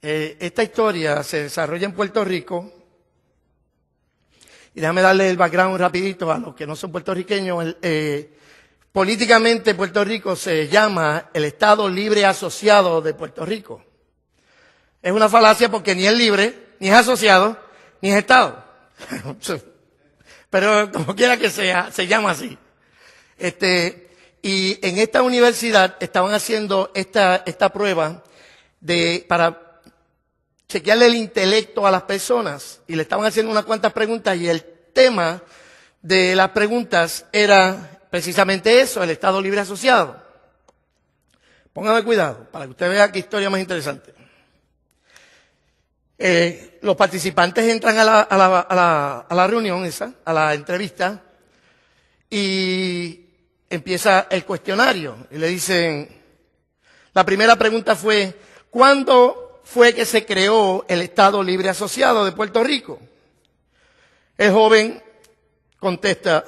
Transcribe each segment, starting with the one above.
Esta historia se desarrolla en Puerto Rico. Y déjame darle el background rapidito a los que no son puertorriqueños. Políticamente Puerto Rico se llama el Estado Libre Asociado de Puerto Rico. Es una falacia porque ni es libre, ni es asociado, ni es Estado. Pero como quiera que sea, se llama así. Y en esta universidad estaban haciendo esta prueba para chequearle el intelecto a las personas. Y le estaban haciendo unas cuantas preguntas y el tema de las preguntas era precisamente eso, el Estado Libre Asociado. Póngame cuidado para que usted vea qué historia más interesante. Los participantes entran a la reunión esa, a la entrevista, y empieza el cuestionario. Y le dicen, la primera pregunta fue, ¿cuándo fue que se creó el Estado Libre Asociado de Puerto Rico? El joven contesta,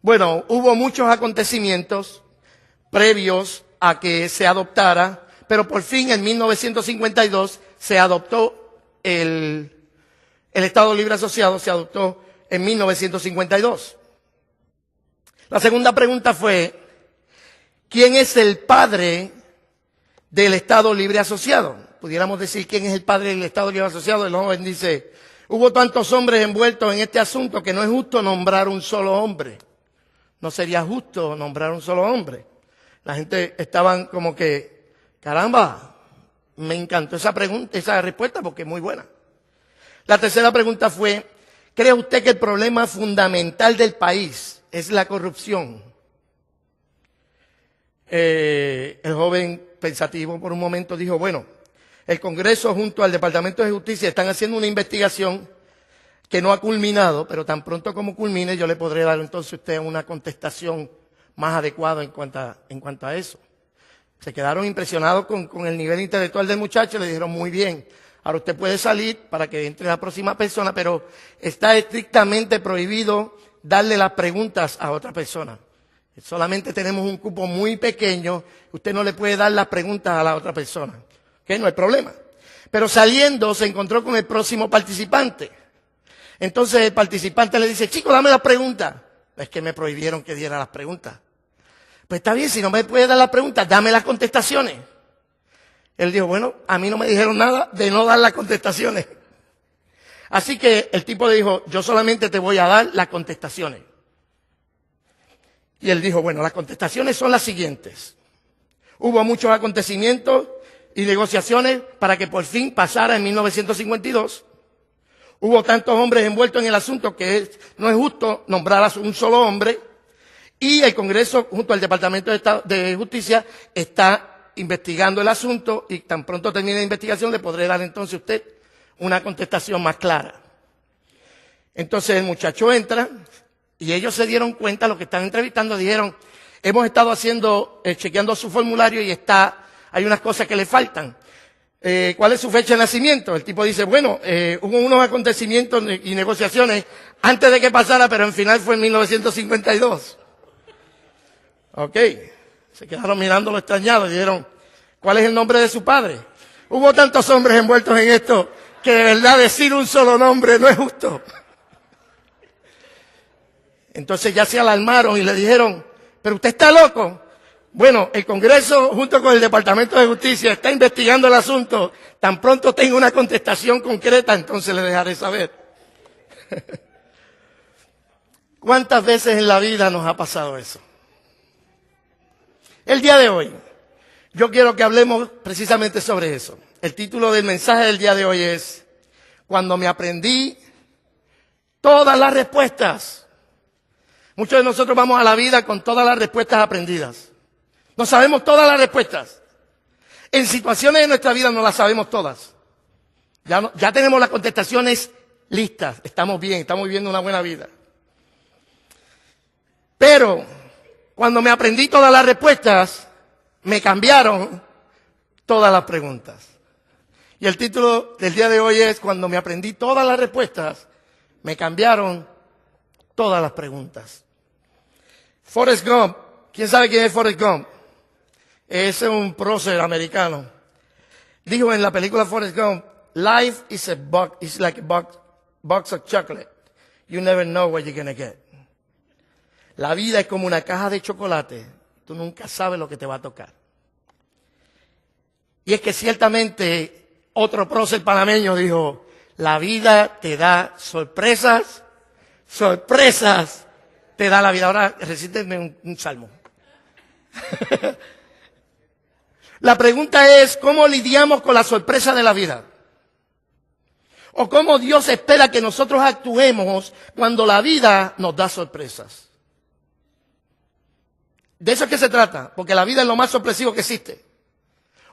bueno, hubo muchos acontecimientos previos a que se adoptara, pero por fin en 1952 se adoptó el Estado Libre Asociado, se adoptó en 1952. La segunda pregunta fue, ¿quién es el padre del Estado Libre Asociado? Pudiéramos decir, ¿quién es el padre del Estado Libre Asociado? El joven dice, hubo tantos hombres envueltos en este asunto que no es justo nombrar un solo hombre. No sería justo nombrar un solo hombre. La gente estaban como que, caramba, me encantó esa pregunta, esa respuesta porque es muy buena. La tercera pregunta fue, ¿cree usted que el problema fundamental del país es la corrupción? El joven pensativo por un momento dijo, bueno, el Congreso junto al Departamento de Justicia están haciendo una investigación que no ha culminado, pero tan pronto como culmine yo le podré dar entonces a usted una contestación más adecuada en cuanto a eso. Se quedaron impresionados con el nivel intelectual del muchacho y le dijeron, muy bien, ahora usted puede salir para que entre la próxima persona, pero está estrictamente prohibido darle las preguntas a otra persona. Solamente tenemos un cupo muy pequeño, usted no le puede dar las preguntas a la otra persona. ¿Ok? No hay problema. Pero saliendo se encontró con el próximo participante. Entonces el participante le dice, chico, dame las preguntas. Es que me prohibieron que diera las preguntas. Pues está bien, si no me puede dar las preguntas, dame las contestaciones. Él dijo, bueno, a mí no me dijeron nada de no dar las contestaciones. Así que el tipo le dijo, yo solamente te voy a dar las contestaciones. Y él dijo, bueno, las contestaciones son las siguientes. Hubo muchos acontecimientos y negociaciones para que por fin pasara en 1952. Hubo tantos hombres envueltos en el asunto que no es justo nombrar a un solo hombre. Y el Congreso, junto al Departamento de Justicia, está investigando el asunto y tan pronto termine la investigación le podré dar entonces a usted una contestación más clara. Entonces el muchacho entra y ellos se dieron cuenta, los que están entrevistando dijeron, hemos estado chequeando su formulario y hay unas cosas que le faltan. ¿Cuál es su fecha de nacimiento? El tipo dice, bueno, hubo unos acontecimientos y negociaciones antes de que pasara, pero en final fue en 1952. Ok, se quedaron mirándolo extrañados y dijeron, ¿cuál es el nombre de su padre? Hubo tantos hombres envueltos en esto que de verdad decir un solo nombre no es justo. Entonces ya se alarmaron y le dijeron, ¿pero usted está loco? Bueno, el Congreso junto con el Departamento de Justicia está investigando el asunto. Tan pronto tenga una contestación concreta, entonces le dejaré saber. ¿Cuántas veces en la vida nos ha pasado eso? El día de hoy, yo quiero que hablemos precisamente sobre eso. El título del mensaje del día de hoy es, cuando me aprendí todas las respuestas. Muchos de nosotros vamos a la vida con todas las respuestas aprendidas. No sabemos todas las respuestas. En situaciones de nuestra vida no las sabemos todas. Ya tenemos las contestaciones listas. Estamos bien, estamos viviendo una buena vida. Pero cuando me aprendí todas las respuestas, me cambiaron todas las preguntas. Y el título del día de hoy es, cuando me aprendí todas las respuestas, me cambiaron todas las preguntas. Forrest Gump. ¿Quién sabe quién es Forrest Gump? Es un prócer americano. Dijo en la película Forrest Gump, life is like a box of chocolate. You never know what you're gonna get. La vida es como una caja de chocolate. Tú nunca sabes lo que te va a tocar. Y es que ciertamente otro prócer panameño dijo, la vida te da sorpresas, sorpresas te da la vida. Ahora recítenme un salmo. La pregunta es, ¿cómo lidiamos con la sorpresa de la vida? ¿O cómo Dios espera que nosotros actuemos cuando la vida nos da sorpresas? De eso es que se trata, porque la vida es lo más sorpresivo que existe.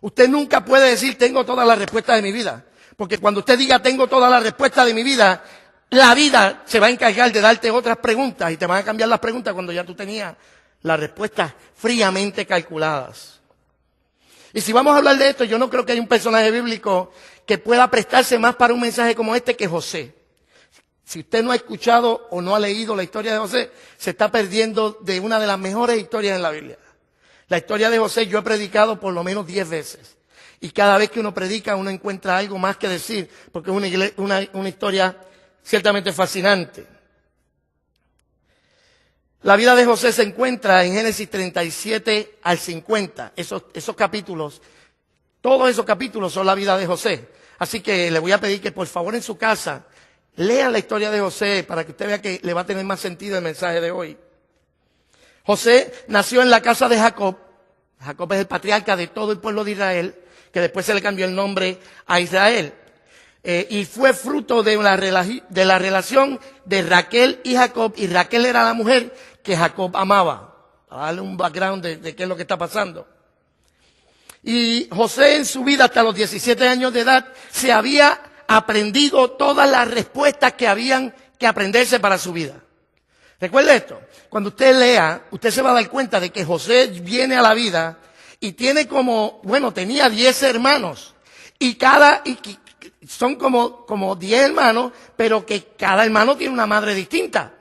Usted nunca puede decir, tengo todas las respuestas de mi vida. Porque cuando usted diga, tengo todas las respuestas de mi vida, la vida se va a encargar de darte otras preguntas y te van a cambiar las preguntas cuando ya tú tenías las respuestas fríamente calculadas. Y si vamos a hablar de esto, yo no creo que haya un personaje bíblico que pueda prestarse más para un mensaje como este que José. Si usted no ha escuchado o no ha leído la historia de José, se está perdiendo de una de las mejores historias en la Biblia. La historia de José yo he predicado por lo menos 10 veces. Y cada vez que uno predica, uno encuentra algo más que decir, porque es una historia ciertamente fascinante. La vida de José se encuentra en Génesis 37 al 50. Esos capítulos, todos esos capítulos son la vida de José. Así que le voy a pedir que por favor en su casa lean la historia de José para que usted vea que le va a tener más sentido el mensaje de hoy. José nació en la casa de Jacob. Jacob es el patriarca de todo el pueblo de Israel, que después se le cambió el nombre a Israel. Y fue fruto de la relación de Raquel y Jacob, y Raquel era la mujer que Jacob amaba. Para darle un background de qué es lo que está pasando. Y José en su vida hasta los 17 años de edad se había aprendido todas las respuestas que habían que aprenderse para su vida. Recuerde esto, cuando usted lea, usted se va a dar cuenta de que José viene a la vida y tiene tenía 10 hermanos. Y son como 10 hermanos, pero que cada hermano tiene una madre distinta.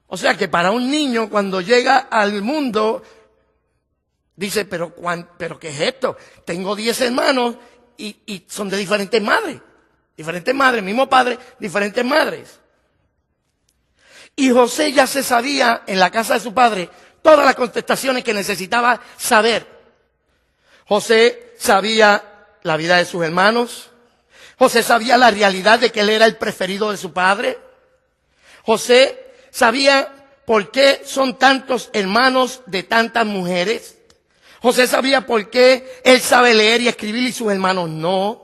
O sea que para un niño cuando llega al mundo, dice, pero ¿qué es esto? Tengo 10 hermanos y son de diferentes madres. Diferentes madres, mismo padre, diferentes madres. Y José ya se sabía en la casa de su padre todas las contestaciones que necesitaba saber. José sabía la vida de sus hermanos. José sabía la realidad de que él era el preferido de su padre. José sabía por qué son tantos hermanos de tantas mujeres. José sabía por qué él sabe leer y escribir y sus hermanos no.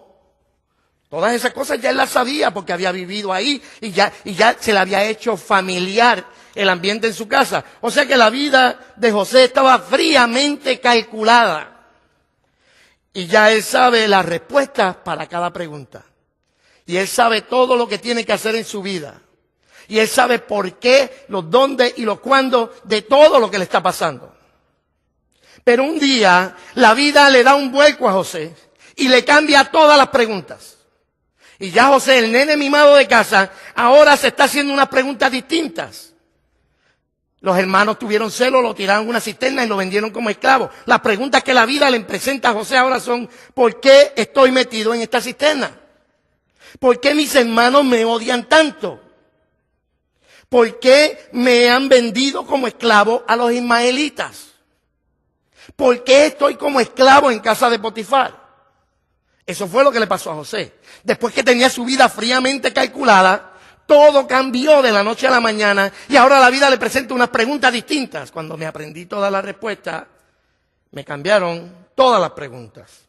Todas esas cosas ya él las sabía porque había vivido ahí y ya se le había hecho familiar el ambiente en su casa. O sea que la vida de José estaba fríamente calculada. Y ya él sabe las respuestas para cada pregunta. Y él sabe todo lo que tiene que hacer en su vida. Y él sabe por qué, los dónde y los cuándo de todo lo que le está pasando. Pero un día la vida le da un vuelco a José y le cambia todas las preguntas. Y ya José, el nene mimado de casa, ahora se está haciendo unas preguntas distintas. Los hermanos tuvieron celo, lo tiraron en una cisterna y lo vendieron como esclavo. Las preguntas que la vida le presenta a José ahora son, ¿por qué estoy metido en esta cisterna? ¿Por qué mis hermanos me odian tanto? ¿Por qué me han vendido como esclavo a los ismaelitas? ¿Por qué estoy como esclavo en casa de Potifar? Eso fue lo que le pasó a José. Después que tenía su vida fríamente calculada, todo cambió de la noche a la mañana y ahora la vida le presenta unas preguntas distintas. Cuando me aprendí todas las respuestas, me cambiaron todas las preguntas.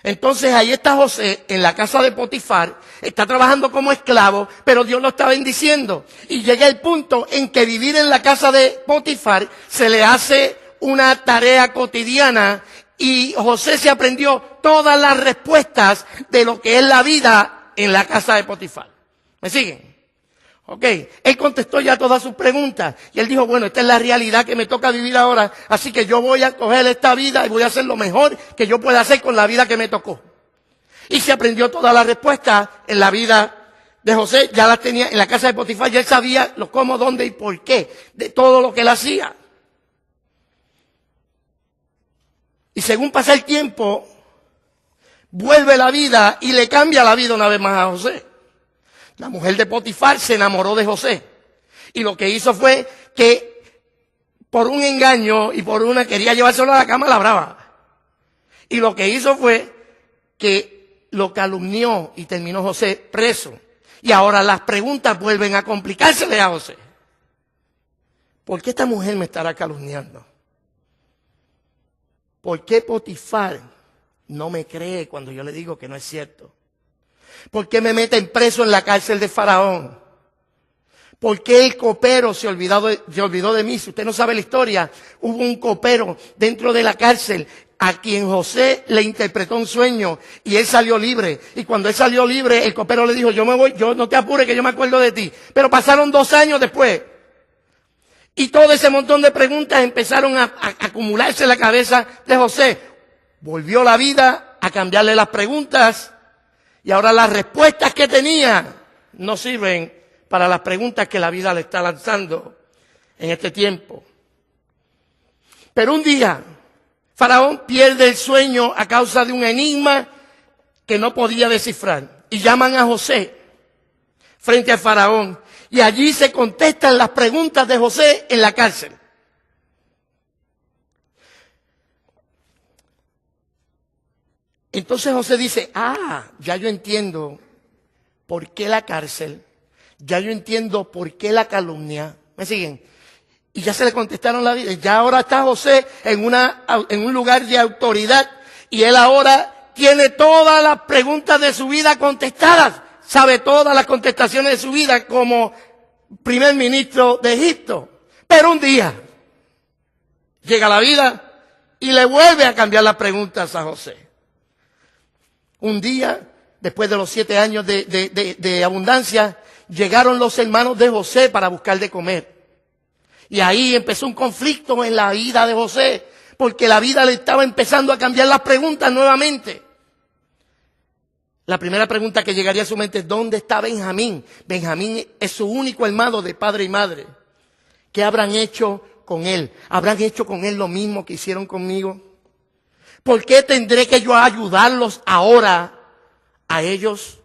Entonces ahí está José en la casa de Potifar, está trabajando como esclavo, pero Dios lo está bendiciendo. Y llega el punto en que vivir en la casa de Potifar se le hace una tarea cotidiana y José se aprendió todas las respuestas de lo que es la vida en la casa de Potifar. ¿Me siguen? Ok, él contestó ya todas sus preguntas y él dijo, bueno, esta es la realidad que me toca vivir ahora, así que yo voy a coger esta vida y voy a hacer lo mejor que yo pueda hacer con la vida que me tocó. Y se aprendió todas las respuestas en la vida de José, ya las tenía en la casa de Potifar, ya él sabía lo cómo, dónde y por qué de todo lo que él hacía. Y según pasa el tiempo, vuelve la vida y le cambia la vida una vez más a José. La mujer de Potifar se enamoró de José. Y lo que hizo fue que por un engaño y quería llevárselo a la cama, la brava. Y lo que hizo fue que lo calumnió y terminó José preso. Y ahora las preguntas vuelven a complicársele a José. ¿Por qué esta mujer me estará calumniando? ¿Por qué Potifar no me cree cuando yo le digo que no es cierto? ¿Por qué me meten preso en la cárcel de Faraón? ¿Por qué el copero se olvidó de mí? Si usted no sabe la historia, hubo un copero dentro de la cárcel a quien José le interpretó un sueño y él salió libre. Y cuando él salió libre, el copero le dijo, yo me voy, yo no te apures que yo me acuerdo de ti. Pero pasaron 2 años después. Y todo ese montón de preguntas empezaron a acumularse en la cabeza de José. Volvió la vida a cambiarle las preguntas y ahora las respuestas que tenía no sirven para las preguntas que la vida le está lanzando en este tiempo. Pero un día, Faraón pierde el sueño a causa de un enigma que no podía descifrar. Y llaman a José frente a Faraón. Y allí se contestan las preguntas de José en la cárcel. Entonces José dice, ya yo entiendo por qué la cárcel, ya yo entiendo por qué la calumnia. ¿Me siguen? Y ya se le contestaron la vida. Ya ahora está José en un lugar de autoridad y él ahora tiene todas las preguntas de su vida contestadas. Sabe todas las contestaciones de su vida como primer ministro de Egipto. Pero un día llega la vida y le vuelve a cambiar las preguntas a José. Un día, después de los 7 años de abundancia, llegaron los hermanos de José para buscar de comer. Y ahí empezó un conflicto en la vida de José, porque la vida le estaba empezando a cambiar las preguntas nuevamente. La primera pregunta que llegaría a su mente es, ¿dónde está Benjamín? Benjamín es su único hermano de padre y madre. ¿Qué habrán hecho con él? ¿Habrán hecho con él lo mismo que hicieron conmigo? ¿Por qué tendré que yo ayudarlos ahora a ellos?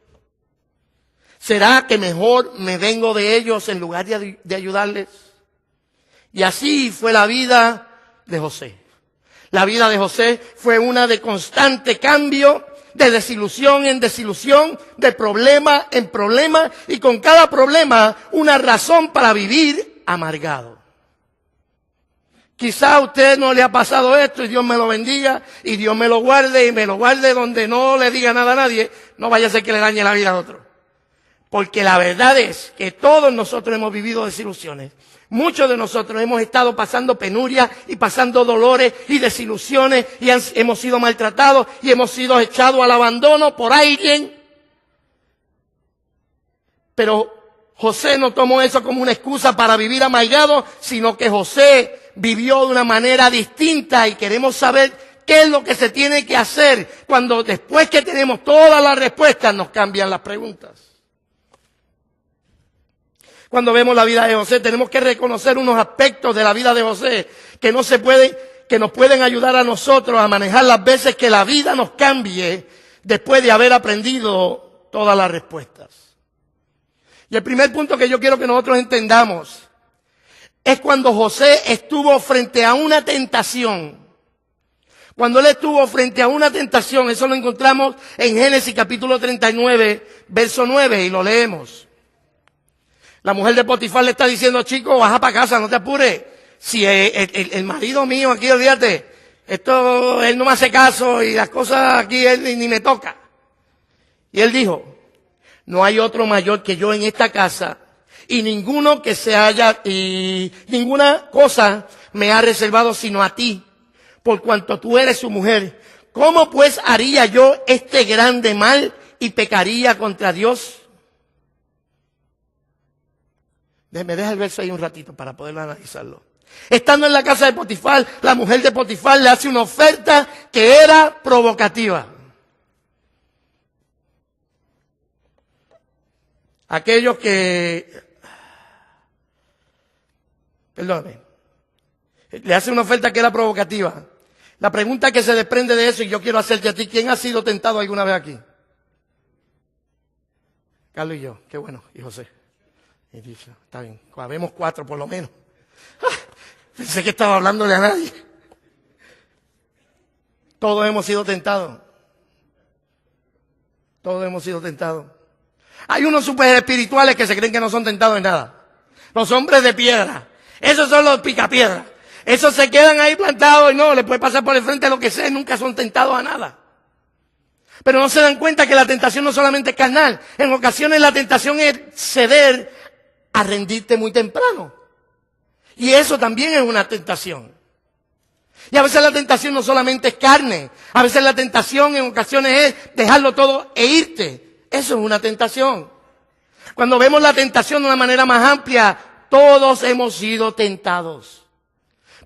¿Será que mejor me vengo de ellos en lugar de ayudarles? Y así fue la vida de José. La vida de José fue una de constante cambio, de desilusión en desilusión, de problema en problema, y con cada problema una razón para vivir amargado. Quizá a usted no le ha pasado esto y Dios me lo bendiga y Dios me lo guarde y me lo guarde donde no le diga nada a nadie. No vaya a ser que le dañe la vida a otro. Porque la verdad es que todos nosotros hemos vivido desilusiones. Muchos de nosotros hemos estado pasando penuria y pasando dolores y desilusiones y hemos sido maltratados y hemos sido echados al abandono por alguien. Pero José no tomó eso como una excusa para vivir amargado, sino que José vivió de una manera distinta y queremos saber qué es lo que se tiene que hacer cuando después que tenemos todas las respuestas nos cambian las preguntas. Cuando vemos la vida de José tenemos que reconocer unos aspectos de la vida de José que nos pueden ayudar a nosotros a manejar las veces que la vida nos cambie después de haber aprendido todas las respuestas. Y el primer punto que yo quiero que nosotros entendamos es cuando José estuvo frente a una tentación. Cuando él estuvo frente a una tentación, eso lo encontramos en Génesis capítulo 39, verso 9, y lo leemos. La mujer de Potifar le está diciendo, chico, baja para casa, no te apures. Si el marido mío aquí, olvídate, él no me hace caso y las cosas aquí él ni me toca. Y él dijo, no hay otro mayor que yo en esta casa y ninguna cosa me ha reservado sino a ti, por cuanto tú eres su mujer. ¿Cómo pues haría yo este grande mal y pecaría contra Dios? Me deja el verso ahí un ratito para poder analizarlo. Estando en la casa de Potifar, la mujer de Potifar le hace una oferta que era provocativa. Aquellos que, perdóname, le hace una oferta que era provocativa. La pregunta que se desprende de eso, y yo quiero hacerte a ti, ¿quién ha sido tentado alguna vez aquí? Carlos y yo, qué bueno, y José. Y dice, está bien, habemos 4 por lo menos. Pensé que estaba hablándole a nadie. Todos hemos sido tentados. Todos hemos sido tentados. Hay unos super espirituales que se creen que no son tentados en nada. Los hombres de piedra. Esos son los picapiedras. Esos se quedan ahí plantados y no, les puede pasar por el frente lo que sea, nunca son tentados a nada. Pero no se dan cuenta que la tentación no solamente es carnal. En ocasiones la tentación es ceder a rendirte muy temprano. Y eso también es una tentación. Y a veces la tentación no solamente es carne. A veces la tentación en ocasiones es dejarlo todo e irte. Eso es una tentación. Cuando vemos la tentación de una manera más amplia, todos hemos sido tentados.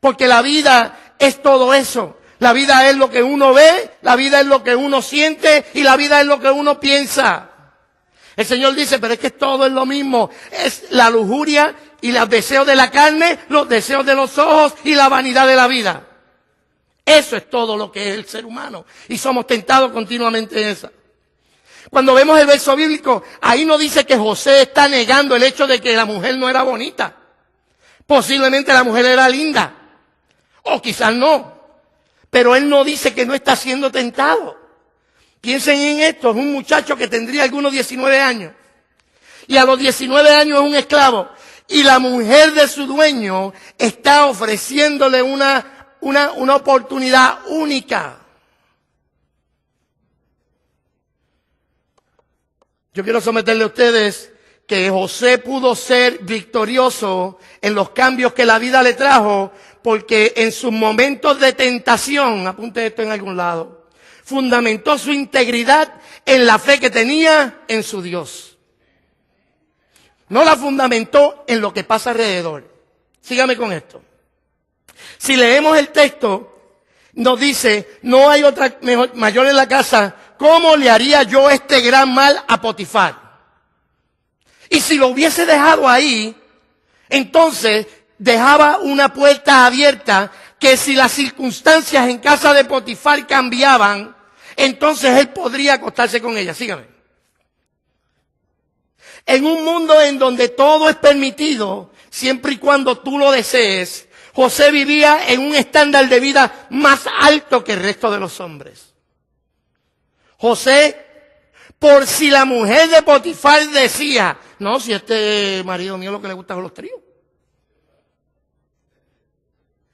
Porque la vida es todo eso. La vida es lo que uno ve, la vida es lo que uno siente y la vida es lo que uno piensa. El Señor dice, pero es que todo es lo mismo. Es la lujuria y los deseos de la carne, los deseos de los ojos y la vanidad de la vida. Eso es todo lo que es el ser humano. Y somos tentados continuamente en esa. Cuando vemos el verso bíblico, ahí no dice que José está negando el hecho de que la mujer no era bonita. Posiblemente la mujer era linda. O quizás no. Pero él no dice que no está siendo tentado. Piensen en esto, es un muchacho que tendría algunos 19 años. Y a los 19 años es un esclavo. Y la mujer de su dueño está ofreciéndole una oportunidad única. Yo quiero someterle a ustedes que José pudo ser victorioso en los cambios que la vida le trajo, porque en sus momentos de tentación, apunte esto en algún lado, fundamentó su integridad en la fe que tenía en su Dios. No la fundamentó en lo que pasa alrededor. Sígame con esto. Si leemos el texto, nos dice, no hay otra mayor en la casa, ¿cómo le haría yo este gran mal a Potifar? Y si lo hubiese dejado ahí, entonces dejaba una puerta abierta que si las circunstancias en casa de Potifar cambiaban, entonces él podría acostarse con ella. Sígame. En un mundo en donde todo es permitido, siempre y cuando tú lo desees, José vivía en un estándar de vida más alto que el resto de los hombres. José, por si la mujer de Potifar decía, no, si este marido mío lo que le gusta son los tríos.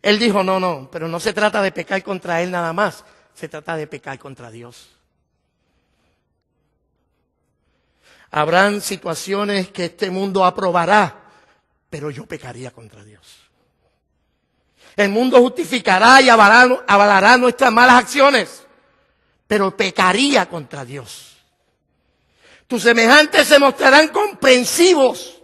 Él dijo, no, pero no se trata de pecar contra él nada más, se trata de pecar contra Dios. Habrán situaciones que este mundo aprobará, pero yo pecaría contra Dios. El mundo justificará y avalará nuestras malas acciones, pero pecaría contra Dios. Tus semejantes se mostrarán comprensivos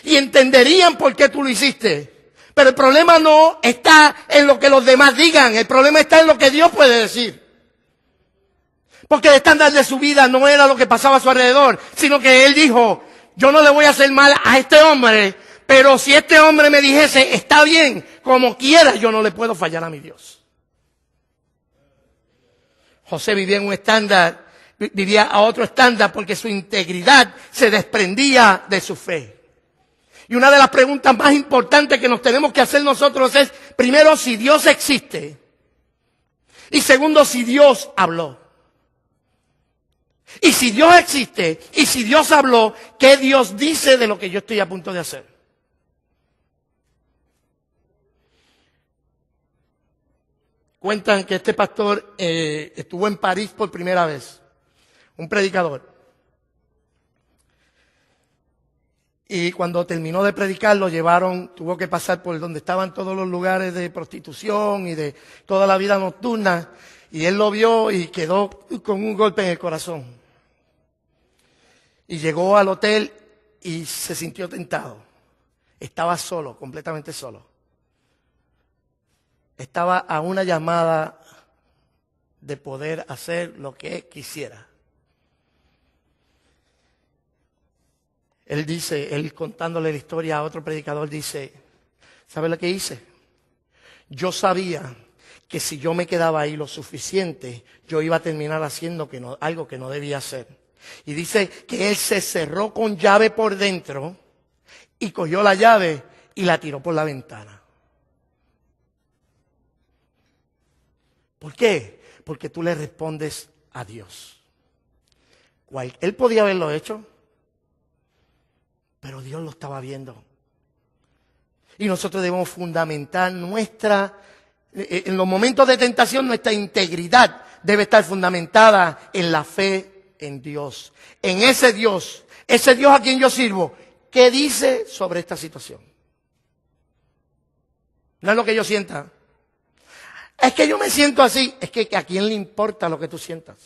y entenderían por qué tú lo hiciste. Pero el problema no está en lo que los demás digan, el problema está en lo que Dios puede decir. Porque el estándar de su vida no era lo que pasaba a su alrededor, sino que él dijo, yo no le voy a hacer mal a este hombre, pero si este hombre me dijese, está bien, como quiera, yo no le puedo fallar a mi Dios. José vivía en un estándar, vivía a otro estándar porque su integridad se desprendía de su fe. Y una de las preguntas más importantes que nos tenemos que hacer nosotros es, primero, si Dios existe. Y segundo, si Dios habló. Y si Dios existe, y si Dios habló, ¿qué Dios dice de lo que yo estoy a punto de hacer? Cuentan que este pastor estuvo en París por primera vez, un predicador. Y cuando terminó de predicar lo llevaron, tuvo que pasar por donde estaban todos los lugares de prostitución y de toda la vida nocturna. Y él lo vio y quedó con un golpe en el corazón. Y llegó al hotel y se sintió tentado. Estaba solo, completamente solo. Estaba a una llamada de poder hacer lo que quisiera. Él dice, él contándole la historia a otro predicador, dice, ¿sabe lo que hice? Yo sabía que si yo me quedaba ahí lo suficiente, yo iba a terminar haciendo algo que no debía hacer. Y dice que él se cerró con llave por dentro y cogió la llave y la tiró por la ventana. ¿Por qué? Porque tú le respondes a Dios. Él podía haberlo hecho, pero Dios lo estaba viendo. Y nosotros debemos fundamentar en los momentos de tentación, nuestra integridad debe estar fundamentada en la fe en Dios. En ese Dios a quien yo sirvo, ¿qué dice sobre esta situación? No es lo que yo sienta. Es que yo me siento así. Es que ¿a quién le importa lo que tú sientas?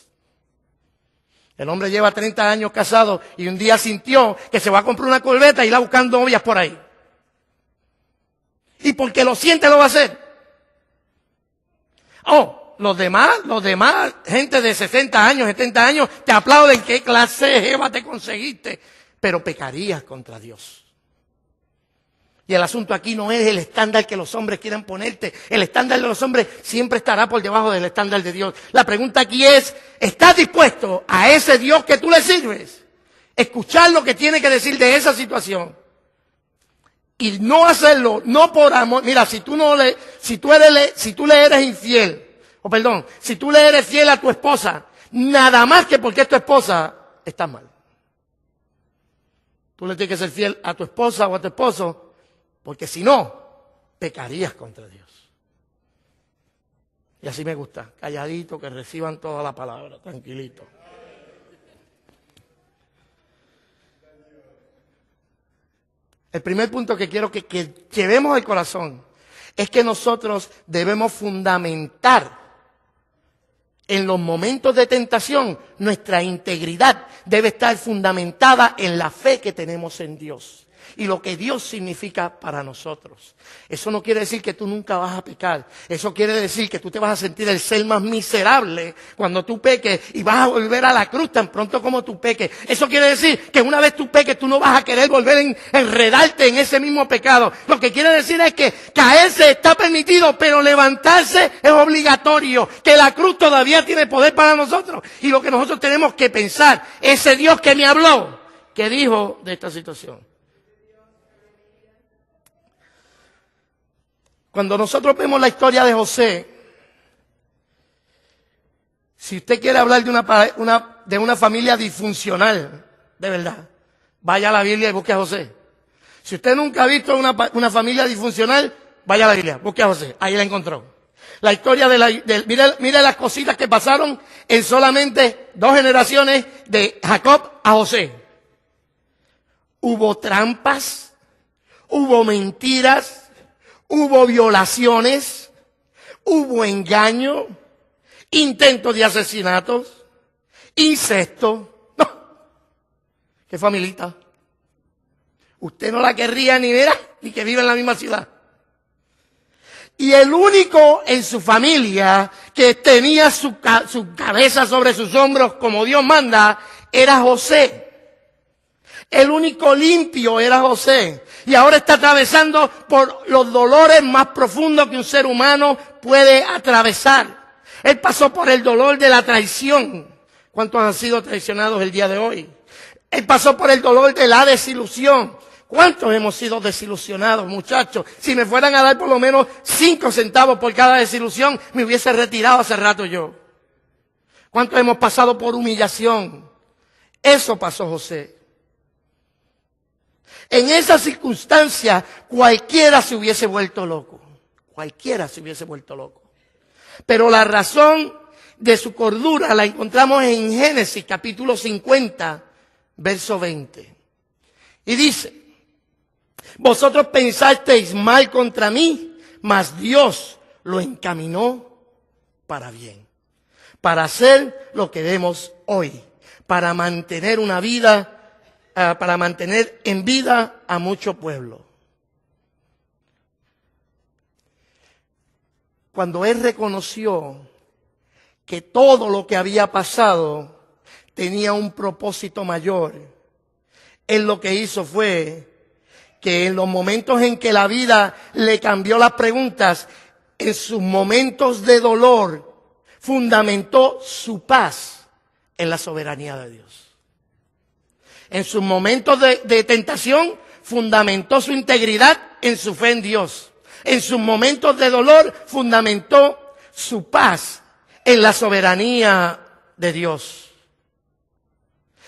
El hombre lleva 30 años casado y un día sintió que se va a comprar una corbeta y irá buscando novias por ahí. Y porque lo siente lo va a hacer. Oh, los demás, gente de 60 años, 70 años, te aplauden. ¿Qué clase de jeva te conseguiste? Pero pecarías contra Dios. Y el asunto aquí no es el estándar que los hombres quieran ponerte. El estándar de los hombres siempre estará por debajo del estándar de Dios. La pregunta aquí es, ¿estás dispuesto a ese Dios que tú le sirves? Escuchar lo que tiene que decir de esa situación. Y no hacerlo, no por amor. Mira, si tú le eres infiel, si tú le eres fiel a tu esposa, nada más que porque es tu esposa, estás mal. Tú le tienes que ser fiel a tu esposa o a tu esposo, porque si no, pecarías contra Dios. Y así me gusta, calladito, que reciban toda la palabra, tranquilito. El primer punto que quiero que llevemos al corazón es que nosotros debemos fundamentar en los momentos de tentación, nuestra integridad debe estar fundamentada en la fe que tenemos en Dios y lo que Dios significa para nosotros. Eso no quiere decir que tú nunca vas a pecar. Eso quiere decir que tú te vas a sentir el ser más miserable cuando tú peques y vas a volver a la cruz tan pronto como tú peques. Eso quiere decir que una vez tú peques tú no vas a querer volver a enredarte en ese mismo pecado. Lo que quiere decir es que caerse está permitido, pero levantarse es obligatorio. Que la cruz todavía tiene poder para nosotros. Y lo que nosotros tenemos que pensar, ese Dios que me habló, ¿qué dijo de esta situación? Cuando nosotros vemos la historia de José, si usted quiere hablar de una familia disfuncional, de verdad, vaya a la Biblia y busque a José. Si usted nunca ha visto una familia disfuncional, vaya a la Biblia, busque a José, ahí la encontró. La historia mire las cositas que pasaron en solamente 2 generaciones de Jacob a José. Hubo trampas, hubo mentiras, hubo violaciones, hubo engaño, intentos de asesinatos, incesto. No, qué familita. Usted no la querría ni ver, ni que vive en la misma ciudad. Y el único en su familia que tenía su cabeza sobre sus hombros como Dios manda era José. El único limpio era José. Y ahora está atravesando por los dolores más profundos que un ser humano puede atravesar. Él pasó por el dolor de la traición. ¿Cuántos han sido traicionados el día de hoy? Él pasó por el dolor de la desilusión. ¿Cuántos hemos sido desilusionados, muchachos? Si me fueran a dar por lo menos 5 centavos por cada desilusión, me hubiese retirado hace rato yo. ¿Cuántos hemos pasado por humillación? Eso pasó José. En esa circunstancia, cualquiera se hubiese vuelto loco. Cualquiera se hubiese vuelto loco. Pero la razón de su cordura la encontramos en Génesis capítulo 50, verso 20. Y dice, vosotros pensasteis mal contra mí, mas Dios lo encaminó para bien. Para hacer lo que vemos hoy. Para mantener una vida para mantener en vida a mucho pueblo. Cuando él reconoció que todo lo que había pasado tenía un propósito mayor, él lo que hizo fue que en los momentos en que la vida le cambió las preguntas, en sus momentos de dolor, fundamentó su paz en la soberanía de Dios. En sus momentos de tentación, fundamentó su integridad en su fe en Dios. En sus momentos de dolor, fundamentó su paz en la soberanía de Dios.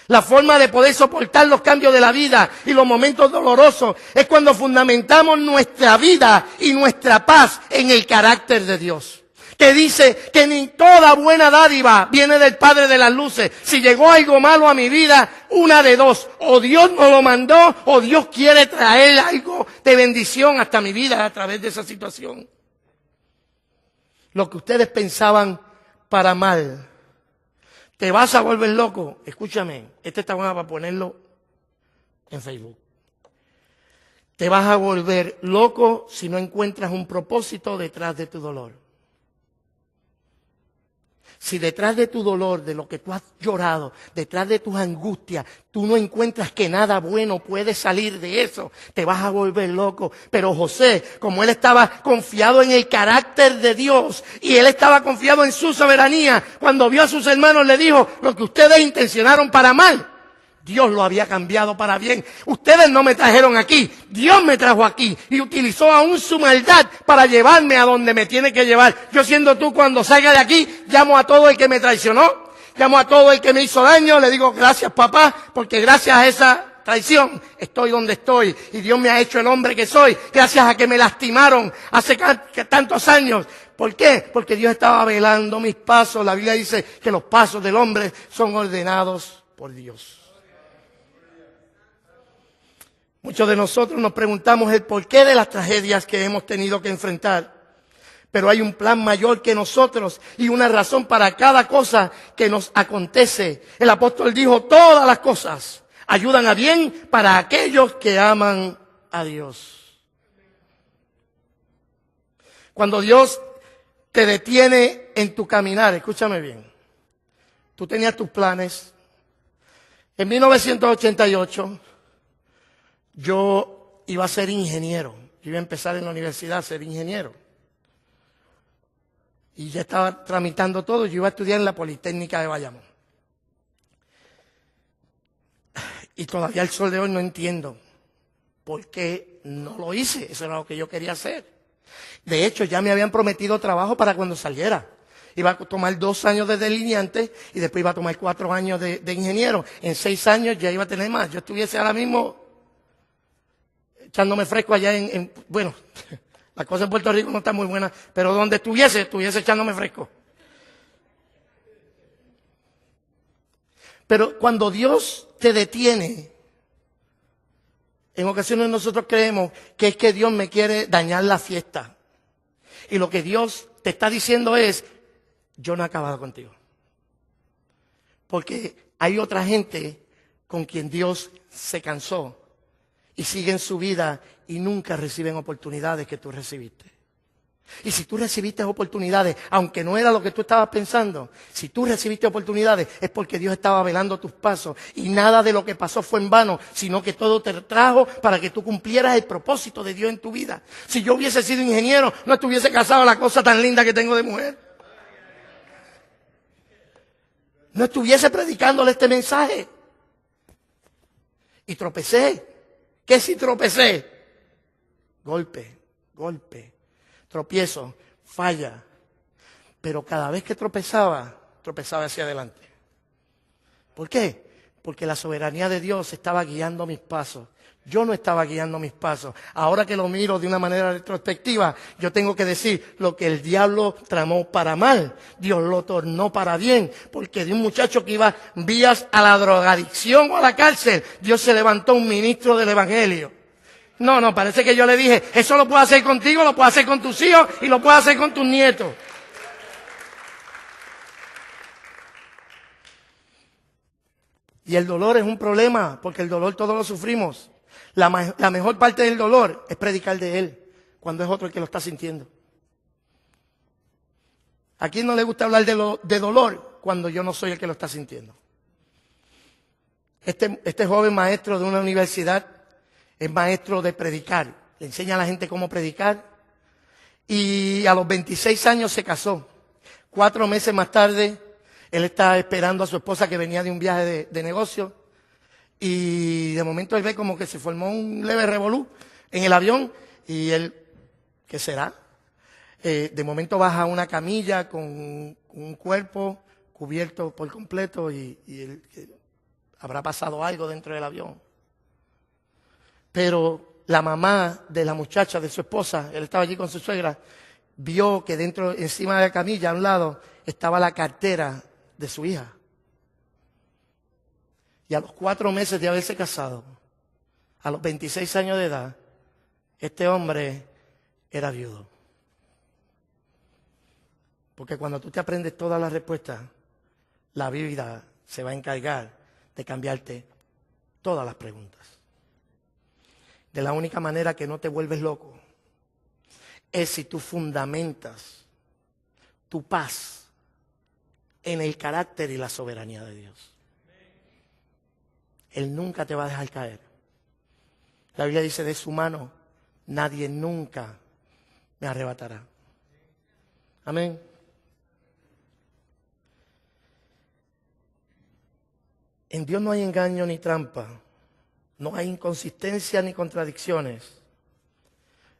La forma de poder soportar los cambios de la vida y los momentos dolorosos es cuando fundamentamos nuestra vida y nuestra paz en el carácter de Dios. Que dice que ni toda buena dádiva viene del Padre de las luces. Si llegó algo malo a mi vida, una de dos: o Dios nos lo mandó, o Dios quiere traer algo de bendición hasta mi vida a través de esa situación. Lo que ustedes pensaban para mal, te vas a volver loco. Escúchame, este está bueno para ponerlo en Facebook. Te vas a volver loco si no encuentras un propósito detrás de tu dolor. Si detrás de tu dolor, de lo que tú has llorado, detrás de tus angustias, tú no encuentras que nada bueno puede salir de eso, te vas a volver loco. Pero José, como él estaba confiado en el carácter de Dios y él estaba confiado en su soberanía, cuando vio a sus hermanos le dijo: lo que ustedes intencionaron para mal, Dios lo había cambiado para bien. Ustedes no me trajeron aquí, Dios me trajo aquí y utilizó aún su maldad para llevarme a donde me tiene que llevar. Yo, siendo tú, cuando salga de aquí, llamo a todo el que me traicionó, llamo a todo el que me hizo daño, le digo: gracias, papá, porque gracias a esa traición estoy donde estoy y Dios me ha hecho el hombre que soy, gracias a que me lastimaron hace tantos años. ¿Por qué? Porque Dios estaba velando mis pasos. La Biblia dice que los pasos del hombre son ordenados por Dios. Muchos de nosotros nos preguntamos el porqué de las tragedias que hemos tenido que enfrentar. Pero hay un plan mayor que nosotros y una razón para cada cosa que nos acontece. El apóstol dijo: todas las cosas ayudan a bien para aquellos que aman a Dios. Cuando Dios te detiene en tu caminar, escúchame bien. Tú tenías tus planes. En 1988... yo iba a ser ingeniero. Yo iba a empezar en la universidad a ser ingeniero. Y ya estaba tramitando todo. Yo iba a estudiar en la Politécnica de Bayamón. Y todavía al sol de hoy no entiendo por qué no lo hice. Eso era lo que yo quería hacer. De hecho, ya me habían prometido trabajo para cuando saliera. Iba a tomar 2 años de delineante y después iba a tomar 4 años de ingeniero. En 6 años ya iba a tener más. Yo estuviese ahora mismo echándome fresco allá bueno, la cosa en Puerto Rico no está muy buena, pero donde estuviese echándome fresco. Pero cuando Dios te detiene, en ocasiones nosotros creemos que es que Dios me quiere dañar la fiesta. Y lo que Dios te está diciendo es: yo no he acabado contigo. Porque hay otra gente con quien Dios se cansó y siguen su vida y nunca reciben oportunidades que tú recibiste. Y si tú recibiste oportunidades, aunque no era lo que tú estabas pensando, si tú recibiste oportunidades es porque Dios estaba velando tus pasos y nada de lo que pasó fue en vano, sino que todo te trajo para que tú cumplieras el propósito de Dios en tu vida. Si yo hubiese sido ingeniero, no estuviese casado, la cosa tan linda que tengo de mujer. No estuviese predicándole este mensaje. Y tropecé. ¿Qué si tropecé? Golpe, tropiezo, falla. Pero cada vez que tropezaba hacia adelante. ¿Por qué? Porque la soberanía de Dios estaba guiando mis pasos. Yo no estaba guiando mis pasos. Ahora que lo miro de una manera retrospectiva, yo tengo que decir: lo que el diablo tramó para mal, Dios lo tornó para bien. Porque de un muchacho que iba vías a la drogadicción o a la cárcel, Dios se levantó un ministro del evangelio. No, parece que yo le dije: eso lo puedo hacer contigo, lo puedo hacer con tus hijos y lo puedo hacer con tus nietos. Y el dolor es un problema, porque el dolor todos lo sufrimos. La mejor parte del dolor es predicar de él, cuando es otro el que lo está sintiendo. ¿A quién no le gusta hablar de dolor cuando yo no soy el que lo está sintiendo? Este joven maestro de una universidad es maestro de predicar. Le enseña a la gente cómo predicar. Y a los 26 años se casó. 4 meses más tarde, él estaba esperando a su esposa que venía de un viaje de negocio. Y de momento él ve como que se formó un leve revolú en el avión. Y él, ¿qué será? De momento baja una camilla con un cuerpo cubierto por completo y él, habrá pasado algo dentro del avión. Pero la mamá de la muchacha, de su esposa, él estaba allí con su suegra, vio que dentro, encima de la camilla, a un lado, estaba la cartera de su hija. Y a los 4 meses de haberse casado, a los 26 años de edad, este hombre era viudo. Porque cuando tú te aprendes todas las respuestas, la vida se va a encargar de cambiarte todas las preguntas. De la única manera que no te vuelves loco es si tú fundamentas tu paz en el carácter y la soberanía de Dios. Él nunca te va a dejar caer. La Biblia dice, de su mano nadie nunca me arrebatará. Amén. En Dios no hay engaño ni trampa. No hay inconsistencia ni contradicciones.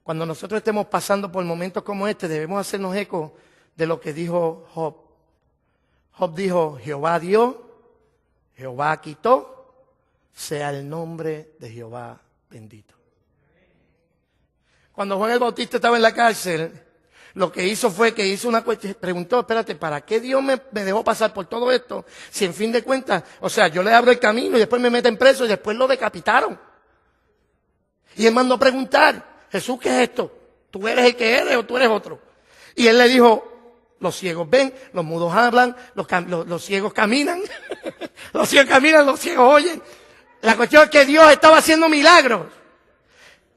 Cuando nosotros estemos pasando por momentos como este, debemos hacernos eco de lo que dijo Job. Job dijo, Jehová dio, Jehová quitó, sea el nombre de Jehová bendito. Cuando Juan el Bautista estaba en la cárcel, lo que hizo fue que hizo una cuestión, preguntó, espérate, ¿para qué Dios me dejó pasar por todo esto? Si en fin de cuentas, o sea, yo le abro el camino y después me meten preso y después lo decapitaron. Y él mandó a preguntar, Jesús, ¿qué es esto? ¿Tú eres el que eres o tú eres otro? Y él le dijo, los ciegos ven, los mudos hablan, los ciegos caminan, los ciegos caminan, los ciegos oyen. La cuestión es que Dios estaba haciendo milagros.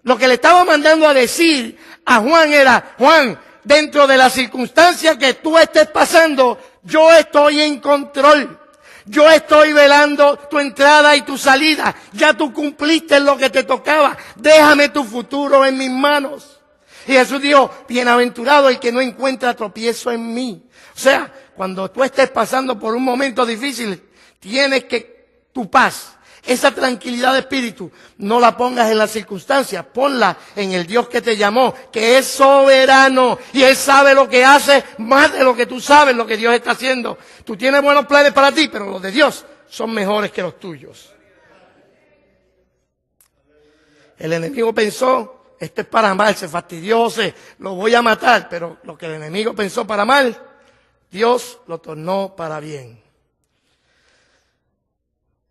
Lo que le estaba mandando a decir a Juan era, Juan, dentro de las circunstancias que tú estés pasando, yo estoy en control. Yo estoy velando tu entrada y tu salida. Ya tú cumpliste lo que te tocaba. Déjame tu futuro en mis manos. Y Jesús dijo, bienaventurado el que no encuentra tropiezo en mí. O sea, cuando tú estés pasando por un momento difícil, tienes que tu paz, esa tranquilidad de espíritu, no la pongas en las circunstancias, ponla en el Dios que te llamó, que es soberano y Él sabe lo que hace más de lo que tú sabes, lo que Dios está haciendo. Tú tienes buenos planes para ti, pero los de Dios son mejores que los tuyos. El enemigo pensó, esto es para mal, se fastidió, lo voy a matar, pero lo que el enemigo pensó para mal, Dios lo tornó para bien.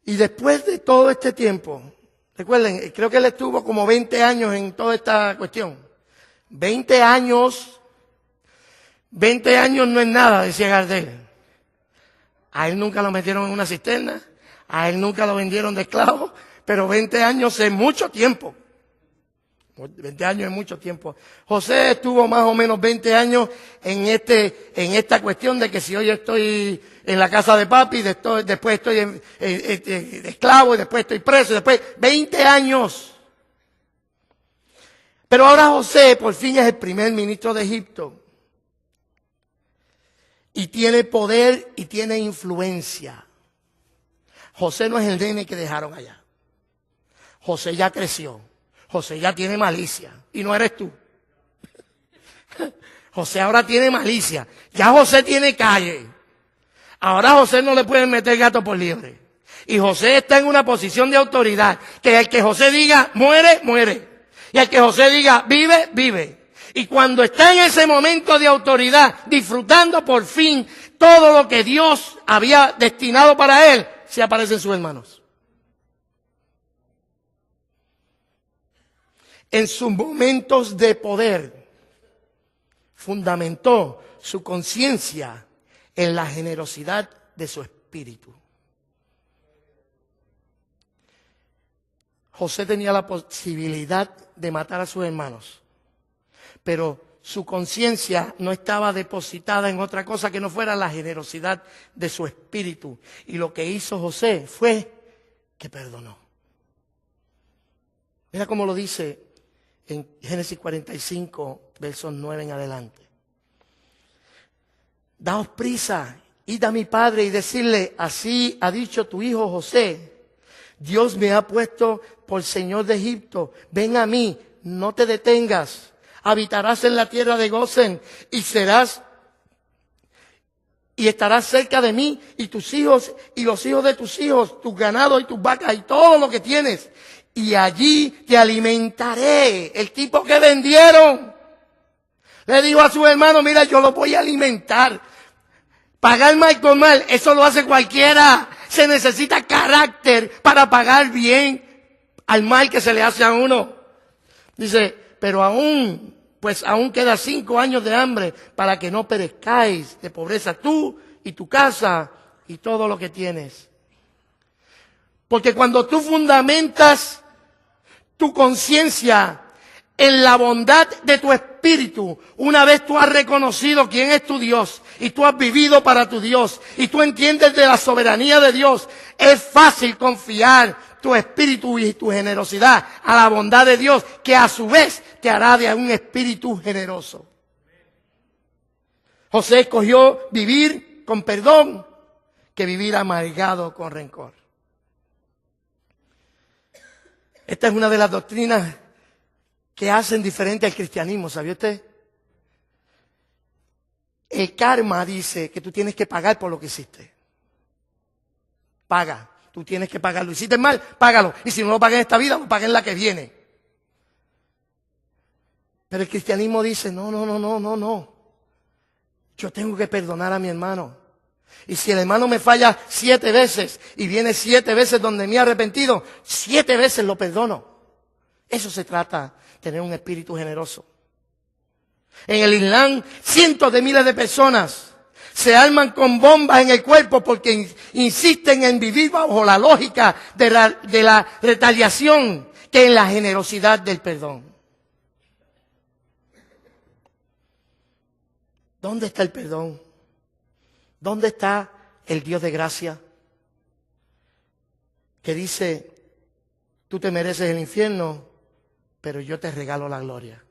Y después de todo este tiempo, recuerden, creo que él estuvo como 20 años en toda esta cuestión. 20 años no es nada, decía Gardel. A él nunca lo metieron en una cisterna, a él nunca lo vendieron de esclavo, pero 20 años es mucho tiempo. 20 años es mucho tiempo. José estuvo más o menos 20 años en esta cuestión de que si hoy estoy en la casa de papi, después estoy de esclavo y después estoy preso, después 20 años. Pero ahora José por fin es el primer ministro de Egipto. Y tiene poder y tiene influencia. José no es el nene que dejaron allá. José ya creció. José ya tiene malicia. Y no eres tú. José ahora tiene malicia. Ya José tiene calle. Ahora a José no le pueden meter gato por liebre. Y José está en una posición de autoridad. Que el que José diga muere, muere. Y el que José diga vive, vive. Y cuando está en ese momento de autoridad, disfrutando por fin todo lo que Dios había destinado para él, se aparecen sus hermanos. En sus momentos de poder, fundamentó su conciencia en la generosidad de su espíritu. José tenía la posibilidad de matar a sus hermanos, pero su conciencia no estaba depositada en otra cosa que no fuera la generosidad de su espíritu. Y lo que hizo José fue que perdonó. Mira cómo lo dice en Génesis 45, versos 9 en adelante. Daos prisa, id a mi padre y decirle, así ha dicho tu hijo José, Dios me ha puesto por señor de Egipto, ven a mí, no te detengas, habitarás en la tierra de Gosén y estarás cerca de mí y tus hijos y los hijos de tus hijos, tus ganados y tus vacas y todo lo que tienes. Y allí te alimentaré. El tipo que vendieron le dijo a su hermano, mira, yo lo voy a alimentar. Pagar mal con mal, eso lo hace cualquiera. Se necesita carácter para pagar bien al mal que se le hace a uno. Dice, pero aún queda 5 años de hambre para que no perezcáis de pobreza tú y tu casa y todo lo que tienes. Porque cuando tú fundamentas tu conciencia en la bondad de tu espíritu, una vez tú has reconocido quién es tu Dios y tú has vivido para tu Dios y tú entiendes de la soberanía de Dios, es fácil confiar tu espíritu y tu generosidad a la bondad de Dios, que a su vez te hará de un espíritu generoso. José escogió vivir con perdón que vivir amargado con rencor. Esta es una de las doctrinas que hacen diferente al cristianismo, ¿sabía usted? El karma dice que tú tienes que pagar por lo que hiciste. Paga, tú tienes que pagarlo. Hiciste mal, págalo. Y si no lo pagas en esta vida, lo pagas en la que viene. Pero el cristianismo dice, no. Yo tengo que perdonar a mi hermano. Y si el hermano me falla 7 veces y viene 7 veces donde me he arrepentido, 7 veces lo perdono. Eso se trata, tener un espíritu generoso. En el Islam, cientos de miles de personas se arman con bombas en el cuerpo porque insisten en vivir bajo la lógica de la retaliación que en la generosidad del perdón. ¿Dónde está el perdón? ¿Dónde está el Dios de gracia? Que dice, tú te mereces el infierno, pero yo te regalo la gloria.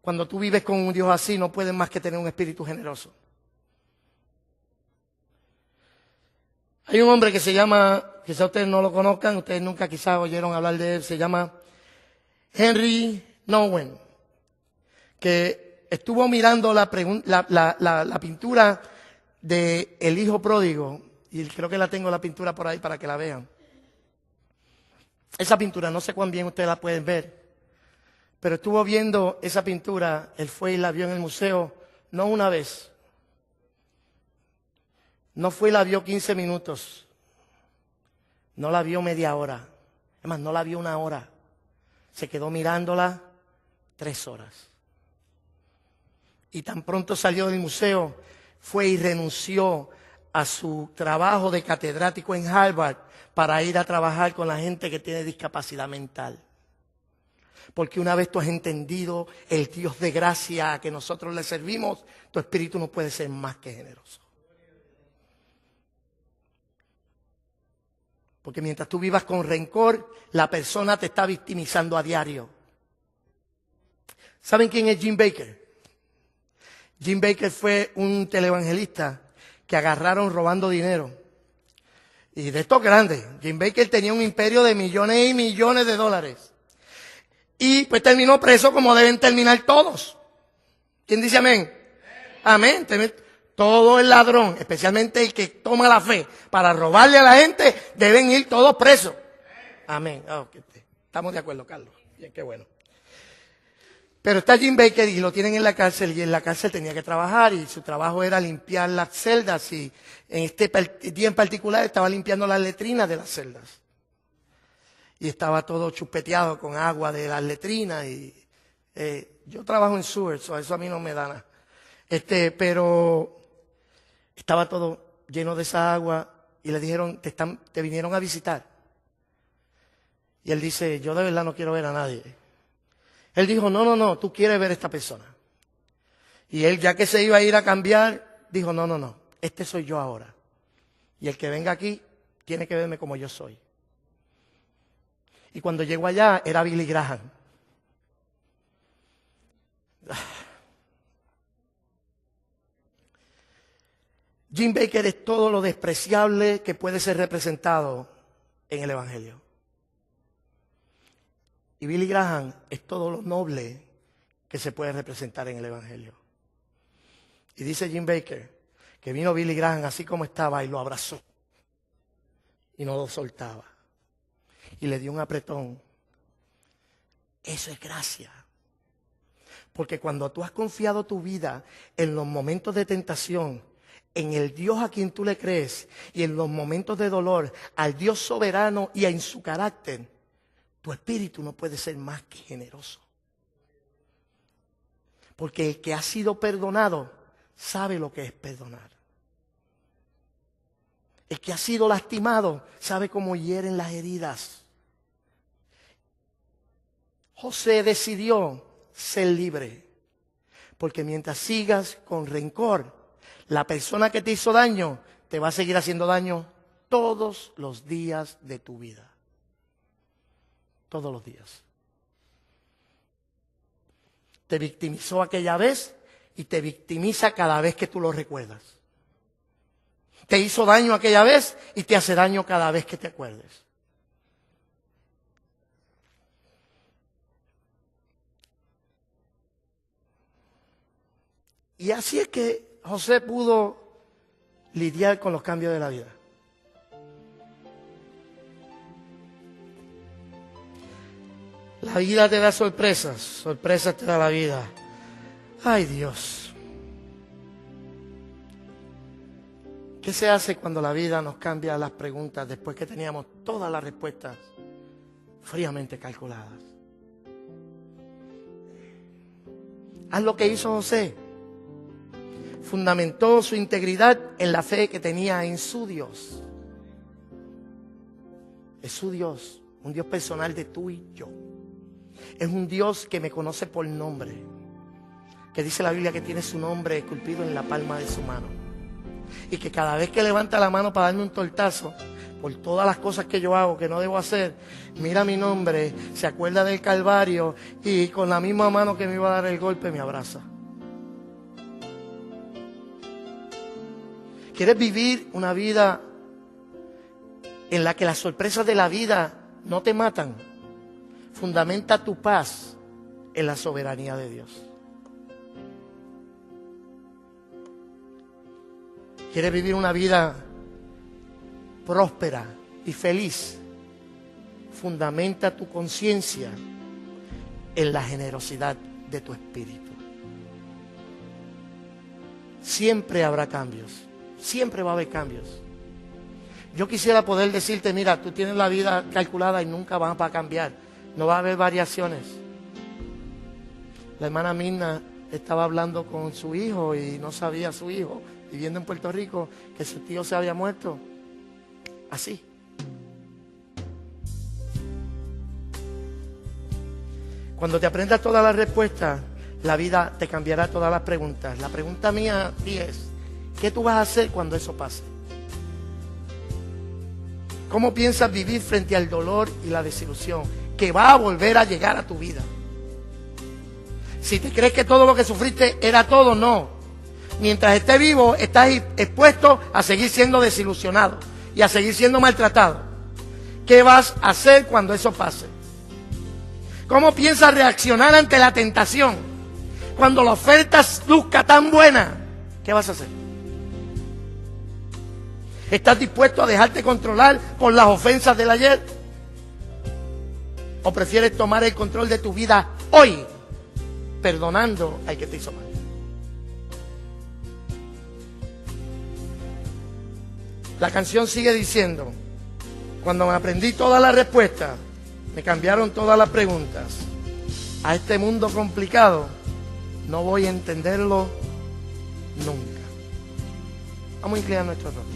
Cuando tú vives con un Dios así, no puedes más que tener un espíritu generoso. Hay un hombre que se llama, quizá ustedes no lo conozcan, ustedes nunca quizás oyeron hablar de él, se llama Henry Nouwen, que estuvo mirando la pintura de El Hijo Pródigo, y creo que la tengo la pintura por ahí para que la vean. Esa pintura, no sé cuán bien ustedes la pueden ver, pero estuvo viendo esa pintura, él fue y la vio en el museo, no una vez, no fue y la vio 15 minutos, no la vio media hora, es más, no la vio 1 hora, se quedó mirándola 3 horas. Y tan pronto salió del museo, fue y renunció a su trabajo de catedrático en Harvard para ir a trabajar con la gente que tiene discapacidad mental. Porque una vez tú has entendido el Dios de gracia a que nosotros le servimos, tu espíritu no puede ser más que generoso. Porque mientras tú vivas con rencor, la persona te está victimizando a diario. ¿Saben quién es Jim Bakker? Jim Bakker fue un televangelista que agarraron robando dinero. Y de estos grandes. Jim Bakker tenía un imperio de millones y millones de dólares. Y pues terminó preso como deben terminar todos. ¿Quién dice amén? Amén. Todo el ladrón, especialmente el que toma la fe para robarle a la gente, deben ir todos presos. Amén. Estamos de acuerdo, Carlos. Bien, qué bueno. Pero está Jim Bakker y lo tienen en la cárcel, y en la cárcel tenía que trabajar y su trabajo era limpiar las celdas, y en este día en particular estaba limpiando las letrinas de las celdas. Y estaba todo chupeteado con agua de las letrinas, y yo trabajo en sewers, eso a mí no me da nada. Pero estaba todo lleno de esa agua y le dijeron, te vinieron a visitar. Y él dice, yo de verdad no quiero ver a nadie. Él dijo, no, tú quieres ver a esta persona. Y él, ya que se iba a ir a cambiar, dijo, no, este soy yo ahora. Y el que venga aquí tiene que verme como yo soy. Y cuando llegó allá era Billy Graham. Jim Bakker es todo lo despreciable que puede ser representado en el Evangelio. Y Billy Graham es todo lo noble que se puede representar en el Evangelio. Y dice Jim Bakker que vino Billy Graham así como estaba y lo abrazó. Y no lo soltaba. Y le dio un apretón. Eso es gracia. Porque cuando tú has confiado tu vida en los momentos de tentación, en el Dios a quien tú le crees, y en los momentos de dolor, al Dios soberano y en su carácter, tu espíritu no puede ser más que generoso. Porque el que ha sido perdonado sabe lo que es perdonar. El que ha sido lastimado sabe cómo hieren las heridas. José decidió ser libre. Porque mientras sigas con rencor, la persona que te hizo daño te va a seguir haciendo daño todos los días de tu vida. Todos los días. Te victimizó aquella vez y te victimiza cada vez que tú lo recuerdas. Te hizo daño aquella vez y te hace daño cada vez que te acuerdes. Y así es que José pudo lidiar con los cambios de la vida. La vida te da sorpresas, sorpresas te da la vida. Ay, Dios. ¿Qué se hace cuando la vida nos cambia las preguntas después que teníamos todas las respuestas fríamente calculadas? Haz lo que hizo José. Fundamentó su integridad en la fe que tenía en su Dios. Es su Dios, un Dios personal de tú y yo. Es un Dios que me conoce por nombre, que dice la Biblia que tiene su nombre esculpido en la palma de su mano. Y que cada vez que levanta la mano para darme un tortazo, por todas las cosas que yo hago que no debo hacer, mira mi nombre, se acuerda del Calvario y con la misma mano que me iba a dar el golpe me abraza. ¿Quieres vivir una vida en la que las sorpresas de la vida no te matan? Fundamenta tu paz en la soberanía de Dios. ¿Quieres vivir una vida próspera y feliz? Fundamenta tu conciencia en la generosidad de tu espíritu. Siempre habrá cambios. Siempre va a haber cambios. Yo quisiera poder decirte, mira, tú tienes la vida calculada y nunca va a cambiar. No va a haber variaciones. La hermana Mirna estaba hablando con su hijo y no sabía su hijo, viviendo en Puerto Rico, que su tío se había muerto. Así. Cuando te aprendas todas las respuestas, la vida te cambiará todas las preguntas. La pregunta mía a ti es, ¿qué tú vas a hacer cuando eso pase? ¿Cómo piensas vivir frente al dolor y la desilusión que va a volver a llegar a tu vida? Si te crees que todo lo que sufriste era todo, no. Mientras estés vivo, estás expuesto a seguir siendo desilusionado y a seguir siendo maltratado. ¿Qué vas a hacer cuando eso pase? ¿Cómo piensas reaccionar ante la tentación? Cuando la oferta luzca tan buena, ¿qué vas a hacer? ¿Estás dispuesto a dejarte controlar por las ofensas del ayer? ¿O prefieres tomar el control de tu vida hoy, perdonando al que te hizo mal? La canción sigue diciendo, cuando me aprendí todas las respuestas, me cambiaron todas las preguntas. A este mundo complicado no voy a entenderlo nunca. Vamos a inclinar nuestro rostro.